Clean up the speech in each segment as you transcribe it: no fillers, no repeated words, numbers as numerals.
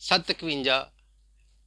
751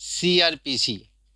CRPC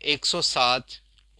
107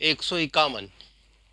151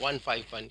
151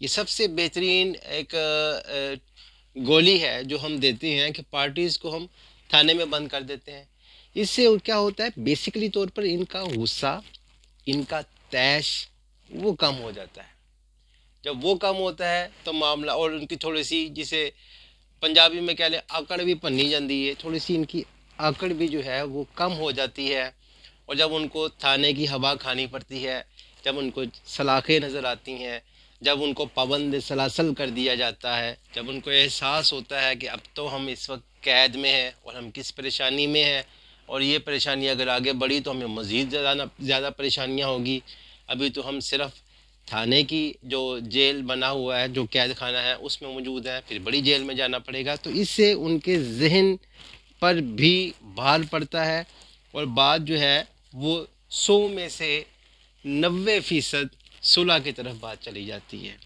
یہ سب سے بہترین ایک گولی ہے جو ہم دیتے ہیں کہ پارٹیز کو ہم تھانے میں بند کر دیتے ہیں. اس سے کیا ہوتا ہے، بیسیکلی طور پر ان کا غصہ، ان کا طیش وہ کم ہو جاتا ہے. جب وہ کم ہوتا ہے تو معاملہ، اور ان کی تھوڑی سی جسے پنجابی میں کہہ لیں آکڑ بھی پنی جاتی ہے، تھوڑی سی ان کی آکڑ بھی جو ہے وہ کم ہو جاتی ہے. اور جب ان کو تھانے کی ہوا کھانی پڑتی ہے، جب ان کو سلاخیں نظر آتی ہیں، جب ان کو پابند سلاسل کر دیا جاتا ہے، جب ان کو احساس ہوتا ہے کہ اب تو ہم اس وقت قید میں ہیں اور ہم کس پریشانی میں ہیں، اور یہ پریشانی اگر آگے بڑھی تو ہمیں مزید زیادہ پریشانیاں ہوگی. ابھی تو ہم صرف تھانے کی جو جیل بنا ہوا ہے، جو قید خانہ ہے، اس میں موجود ہے، پھر بڑی جیل میں جانا پڑے گا. تو اس سے ان کے ذہن پر بھی بھار پڑتا ہے، اور بات جو ہے وہ 100 میں سے 90% صلح کی طرف بات چلی جاتی ہے.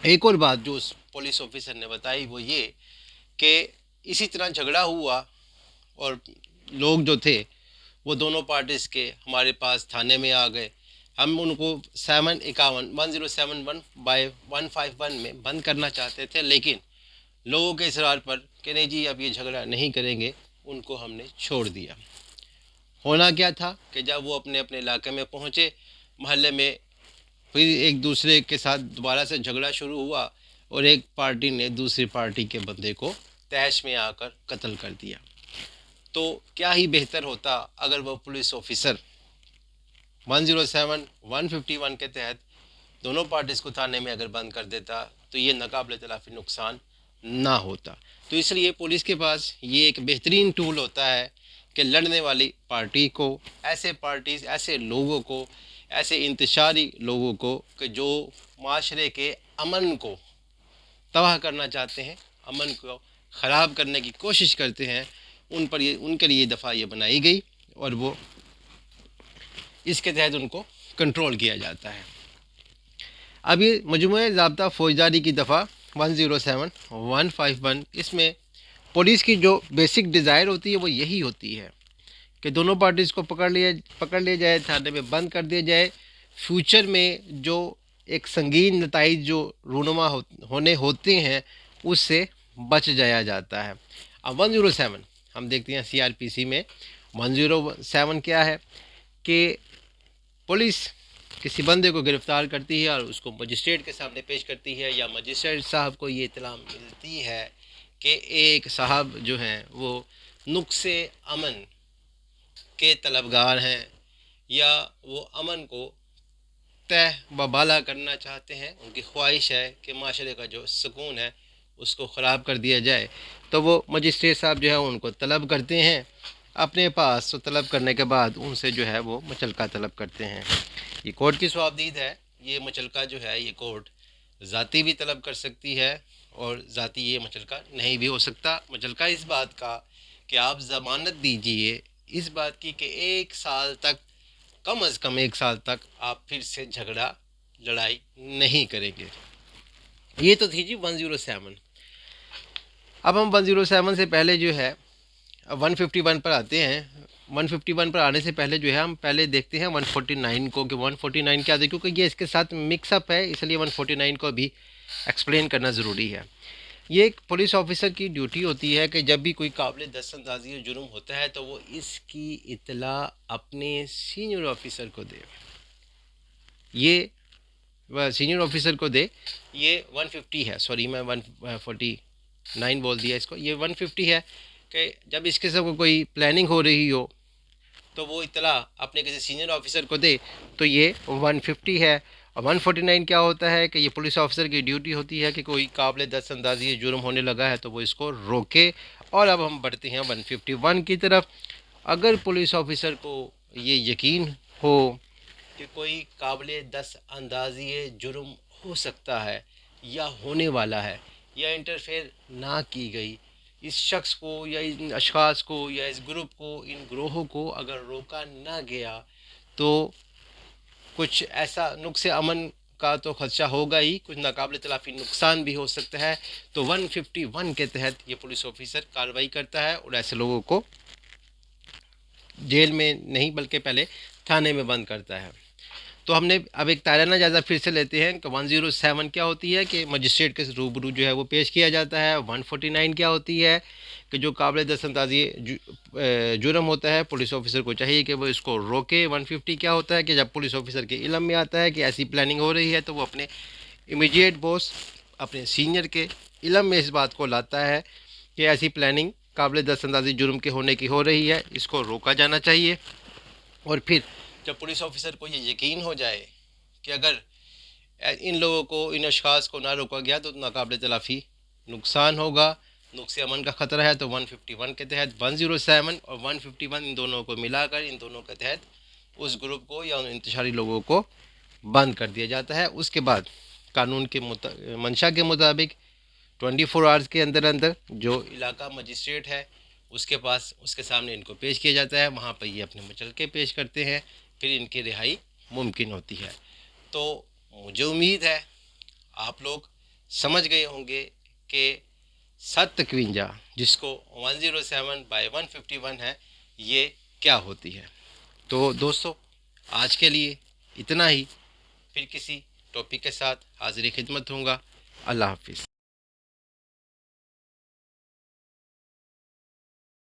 ایک اور بات جو اس پولیس آفیسر نے بتائی وہ یہ کہ اسی طرح جھگڑا ہوا اور لوگ جو تھے وہ دونوں پارٹیز کے ہمارے پاس تھانے میں آ گئے. ہم ان کو 1071/151 میں بند کرنا چاہتے تھے، لیکن لوگوں کے اصرار پر کہ نہیں جی اب یہ جھگڑا نہیں کریں گے، ان کو ہم نے چھوڑ دیا. ہونا کیا تھا کہ جب وہ اپنے اپنے علاقے میں پہنچے، محلے میں پھر ایک دوسرے کے ساتھ دوبارہ سے جھگڑا شروع ہوا، اور ایک پارٹی نے دوسری پارٹی کے بندے کو طیش میں آ کر قتل کر دیا. تو کیا ہی بہتر ہوتا اگر وہ پولیس آفیسر 107/151 کے تحت دونوں پارٹیز کو تھانے میں اگر بند کر دیتا تو یہ ناقابل تلافی نقصان نہ ہوتا. تو اس لیے پولیس کے پاس یہ ایک بہترین ٹول ہوتا ہے کہ لڑنے والی پارٹی کو، ایسے پارٹیز، ایسے لوگوں کو، ایسے انتشاری لوگوں کو کہ جو معاشرے کے امن کو تباہ کرنا چاہتے ہیں، امن کو خراب کرنے کی کوشش کرتے ہیں، ان کے لیے دفعہ یہ بنائی گئی، اور وہ اس کے تحت ان کو کنٹرول کیا جاتا ہے. اب یہ مجموعہ ضابطہ فوجداری کی دفعہ 107/151، اس میں پولیس کی جو بیسک ڈیزائر ہوتی ہے وہ یہی ہوتی ہے کہ دونوں پارٹیز کو پکڑ لیا جائے، تھانے میں بند کر دیا جائے. فیوچر میں جو ایک سنگین نتائج جو رونما ہونے ہوتے ہیں اس سے بچ جایا جاتا ہے. اب 107 ہم دیکھتے ہیں CRPC میں 107 کیا ہے کہ پولیس کسی بندے کو گرفتار کرتی ہے اور اس کو مجسٹریٹ کے سامنے پیش کرتی ہے، یا مجسٹریٹ صاحب کو یہ اطلاع ملتی ہے کہ ایک صاحب جو ہیں وہ نقص امن کے طلبگار ہیں، یا وہ امن کو تہ و بالا کرنا چاہتے ہیں، ان کی خواہش ہے کہ معاشرے کا جو سکون ہے اس کو خراب کر دیا جائے. تو وہ مجسٹریٹ صاحب جو ہے ان کو طلب کرتے ہیں اپنے پاس، تو طلب کرنے کے بعد ان سے جو ہے وہ مچلکہ طلب کرتے ہیں. یہ کورٹ کی صوابدید ہے. یہ مچلکہ جو ہے یہ کورٹ ذاتی بھی طلب کر سکتی ہے، اور ذاتی یہ مچلکہ نہیں بھی ہو سکتا. مچلکہ اس بات کا کہ آپ ضمانت دیجئے اس بات کی کہ 1 سال تک، کم از کم 1 سال تک آپ پھر سے جھگڑا لڑائی نہیں کریں گے. یہ تو تھی جی 107. اب ہم 107 سے پہلے جو ہے 151 پر آتے ہیں. 151 پر آنے سے پہلے جو ہے ہم پہلے دیکھتے ہیں 149 کو کہ 149 کیا تھا، کیونکہ یہ اس کے ساتھ مکس اپ ہے، اس لیے 149 کو بھی ایکسپلین کرنا ضروری ہے. یہ ایک پولیس آفیسر کی ڈیوٹی ہوتی ہے کہ جب بھی کوئی قابل دست اندازی جرم ہوتا ہے تو وہ اس کی اطلاع اپنے سینئر آفیسر کو دے. یہ سینئر آفیسر کو دے. یہ 150 ہے، سوری میں 149 بول دیا اس کو. یہ 150 ہے کہ جب اس قسم کو کوئی پلاننگ ہو رہی ہو تو وہ اطلاع اپنے کسی سینئر آفیسر کو دے. تو یہ 150 ہے. اور 149 کیا ہوتا ہے کہ یہ پولیس آفیسر کی ڈیوٹی ہوتی ہے کہ کوئی قابل دست اندازی جرم ہونے لگا ہے تو وہ اس کو روکے. اور اب ہم بڑھتے ہیں 151 کی طرف. اگر پولیس آفیسر کو یہ یقین ہو کہ کوئی قابل دست اندازی جرم ہو سکتا ہے یا ہونے والا ہے، یا انٹرفیئر نہ کی گئی، اس شخص کو یا ان اشخاص کو یا اس گروپ کو، ان گروہوں کو اگر روکا نہ گیا تو کچھ ایسا نقص امن کا تو خدشہ ہوگا ہی، کچھ ناقابل تلافی نقصان بھی ہو سکتا ہے. تو 151 کے تحت یہ پولیس آفیسر کارروائی کرتا ہے اور ایسے لوگوں کو جیل میں نہیں بلکہ پہلے تھانے میں بند کرتا ہے. تو ہم نے اب ایک تارانہ جائزہ پھر سے لیتے ہیں کہ 107 کیا ہوتی ہے کہ مجسٹریٹ کے روبرو جو ہے وہ پیش کیا جاتا ہے. 149 کیا ہوتی ہے کہ جو قابل دست اندازی جرم ہوتا ہے پولیس آفیسر کو چاہیے کہ وہ اس کو روکے. 150 کیا ہوتا ہے کہ جب پولیس آفیسر کے علم میں آتا ہے کہ ایسی پلاننگ ہو رہی ہے تو وہ اپنے امیڈیٹ باس اپنے سینئر کے علم میں اس بات کو لاتا ہے کہ ایسی پلاننگ قابل دست اندازی جرم کے ہونے کی ہو رہی ہے, اس کو روکا جانا چاہیے. اور پھر جب پولیس آفیسر کو یہ یقین ہو جائے کہ اگر ان لوگوں کو, ان اشخاص کو نہ روکا گیا تو ناقابل تلافی نقصان ہوگا, نقص امن کا خطرہ ہے, تو 151 کے تحت 107 اور 151 ان دونوں کو ملا کر ان دونوں کے تحت اس گروپ کو یا ان انتشاری لوگوں کو بند کر دیا جاتا ہے. اس کے بعد قانون کے منشا کے مطابق 24 آورز کے اندر جو علاقہ مجسٹریٹ ہے اس کے پاس, اس کے سامنے ان کو پیش کیا جاتا ہے, وہاں پہ یہ اپنے مچلکے پیش کرتے ہیں, پھر ان کی رہائی ممکن ہوتی ہے. تو مجھے امید ہے آپ لوگ سمجھ گئے ہوں گے کہ 753 جس کو 107/151 ہے یہ کیا ہوتی ہے. تو دوستو آج کے لیے اتنا ہی, پھر کسی ٹاپک کے ساتھ حاضری خدمت ہوں گا. اللہ حافظ.